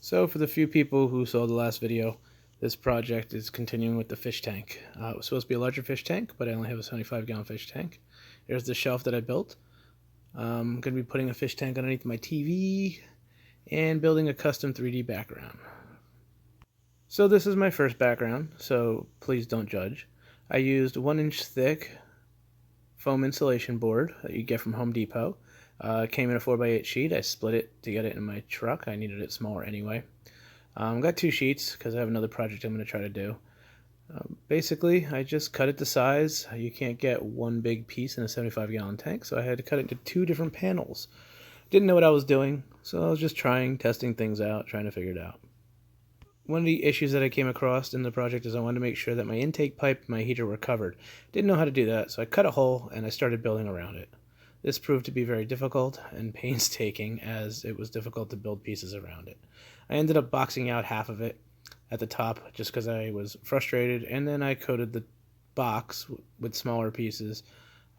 So for the few people who saw the last video, this project is continuing with the fish tank. It was supposed to be a larger fish tank, but I only have a 75-gallon fish tank. There's the shelf that I built. I'm going to be putting a fish tank underneath my TV and building a custom 3D background. So this is my first background, so please don't judge. I used 1-inch thick foam insulation board that you get from Home Depot. It came in a 4x8 sheet. I split it to get it in my truck. I needed it smaller anyway. Got 2 sheets because I have another project I'm going to try to do. Basically, I just cut it to size. You can't get one big piece in a 75-gallon tank, so I had to cut it into 2 different panels. Didn't know what I was doing, so I was just testing things out, trying to figure it out. One of the issues that I came across in the project is I wanted to make sure that my intake pipe and my heater were covered. Didn't know how to do that, so I cut a hole and I started building around it. This proved to be very difficult and painstaking, as it was difficult to build pieces around it. I ended up boxing out half of it at the top just because I was frustrated, and then I coated the box with smaller pieces.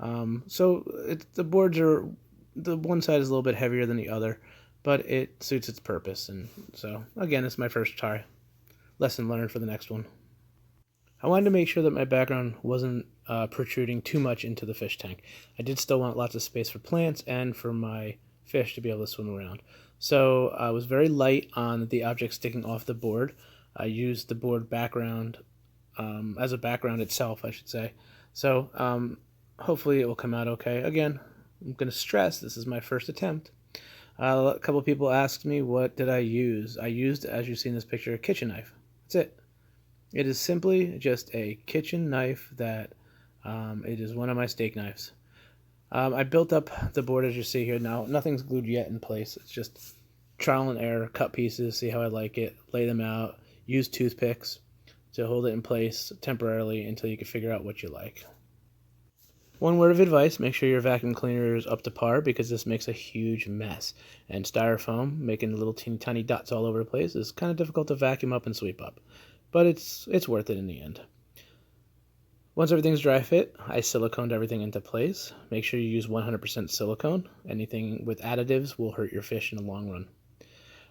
The boards are, the one side is a little bit heavier than the other, but it suits its purpose, and so again, it's my first try. Lesson learned for the next one. I wanted to make sure that my background wasn't protruding too much into the fish tank. I did still want lots of space for plants and for my fish to be able to swim around. So I was very light on the object sticking off the board. I used the board background as a background itself, I should say. So hopefully it will come out okay. Again, I'm going to stress this is my first attempt. A couple of people asked me what did I use. I used, as you see in this picture, a kitchen knife. That's it. It is simply just a kitchen knife that it is one of my steak knives. I built up the board as you see here. Now, nothing's glued yet in place. It's just trial and error, cut pieces, see how I like it, lay them out, use toothpicks to hold it in place temporarily until you can figure out what you like. One word of advice, make sure your vacuum cleaner is up to par, because this makes a huge mess. And styrofoam, making little teeny tiny dots all over the place, is kind of difficult to vacuum up and sweep up. But it's worth it in the end. Once everything's dry fit, I siliconed everything into place. Make sure you use 100% silicone. Anything with additives will hurt your fish in the long run.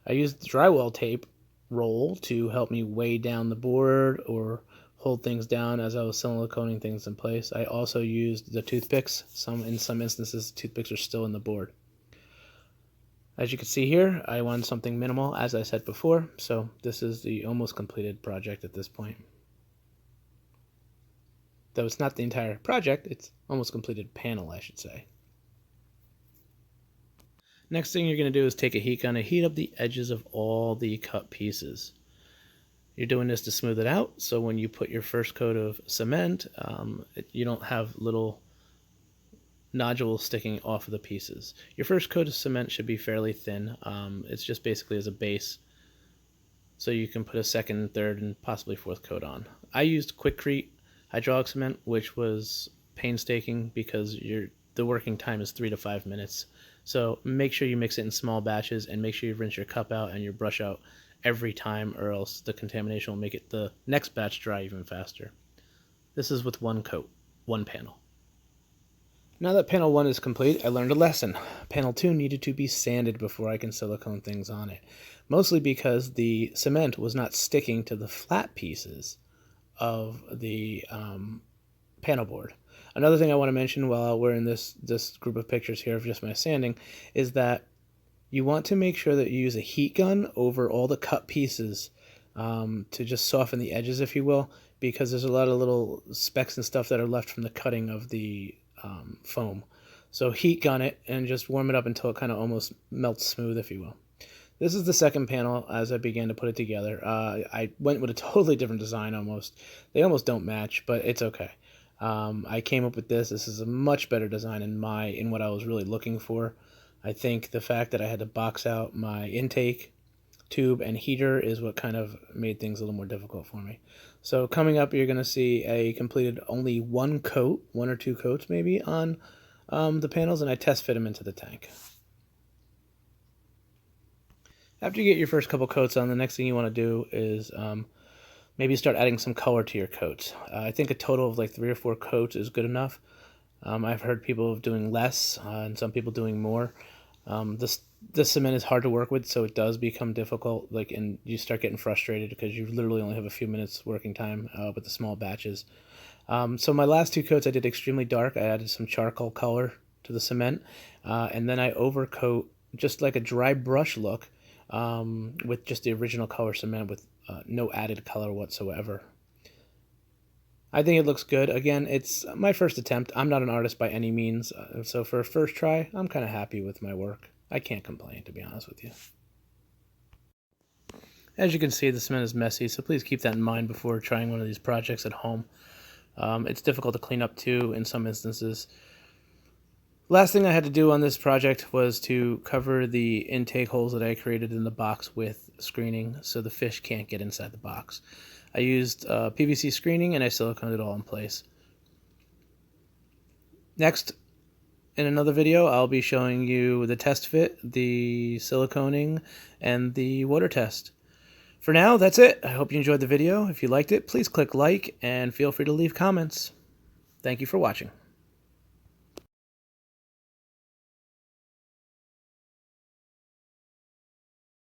I used drywall tape roll to help me weigh down the board or hold things down as I was siliconing things in place. I also used the toothpicks. In some instances, toothpicks are still in the board. As you can see here, I wanted something minimal, as I said before, so this is the almost completed project at this point. Though it's not the entire project, it's almost completed panel, I should say. Next thing you're going to do is take a heat gun and heat up the edges of all the cut pieces. You're doing this to smooth it out, so when you put your first coat of cement, you don't have little nodules sticking off of the pieces. Your first coat of cement should be fairly thin. It's just basically as a base, so you can put a second, third, and possibly fourth coat on. I used Quikrete hydraulic cement, which was painstaking because the working time is 3 to 5 minutes. So make sure you mix it in small batches, and make sure you rinse your cup out and your brush out every time, or else the contamination will make the next batch dry even faster. This is with 1 coat, 1 panel. Now that panel 1 is complete, I learned a lesson. Panel 2 needed to be sanded before I can silicone things on it. Mostly because the cement was not sticking to the flat pieces of the panel board. Another thing I want to mention while we're in this group of pictures here of just my sanding is that you want to make sure that you use a heat gun over all the cut pieces to just soften the edges, if you will, because there's a lot of little specks and stuff that are left from the cutting of the foam. So heat gun it and just warm it up until it kind of almost melts smooth, if you will. This is the second panel as I began to put it together. I went with a totally different design almost. They almost don't match, but it's okay. I came up with this. This is a much better design in what I was really looking for. I think the fact that I had to box out my intake tube and heater is what kind of made things a little more difficult for me. So coming up, you're going to see a completed only 1 coat, 1 or 2 coats maybe, on the panels, and I test fit them into the tank. After you get your first couple coats on, the next thing you want to do is maybe start adding some color to your coats. I think a total of like 3 or 4 coats is good enough. I've heard people doing less and some people doing more. This cement is hard to work with, so it does become difficult. And you start getting frustrated because you literally only have a few minutes working time with the small batches. So my last 2 coats I did extremely dark. I added some charcoal color to the cement, and then I overcoat just like a dry brush look with just the original color cement with no added color whatsoever. I think it looks good. Again, it's my first attempt. I'm not an artist by any means, so for a first try, I'm kind of happy with my work. I can't complain, to be honest with you. As you can see, the cement is messy, so please keep that in mind before trying one of these projects at home. It's difficult to clean up too in some instances. Last thing I had to do on this project was to cover the intake holes that I created in the box with screening so the fish can't get inside the box. I used PVC screening and I siliconed it all in place. Next, in another video, I'll be showing you the test fit, the siliconing, and the water test. For now, that's it. I hope you enjoyed the video. If you liked it, please click like and feel free to leave comments. Thank you for watching.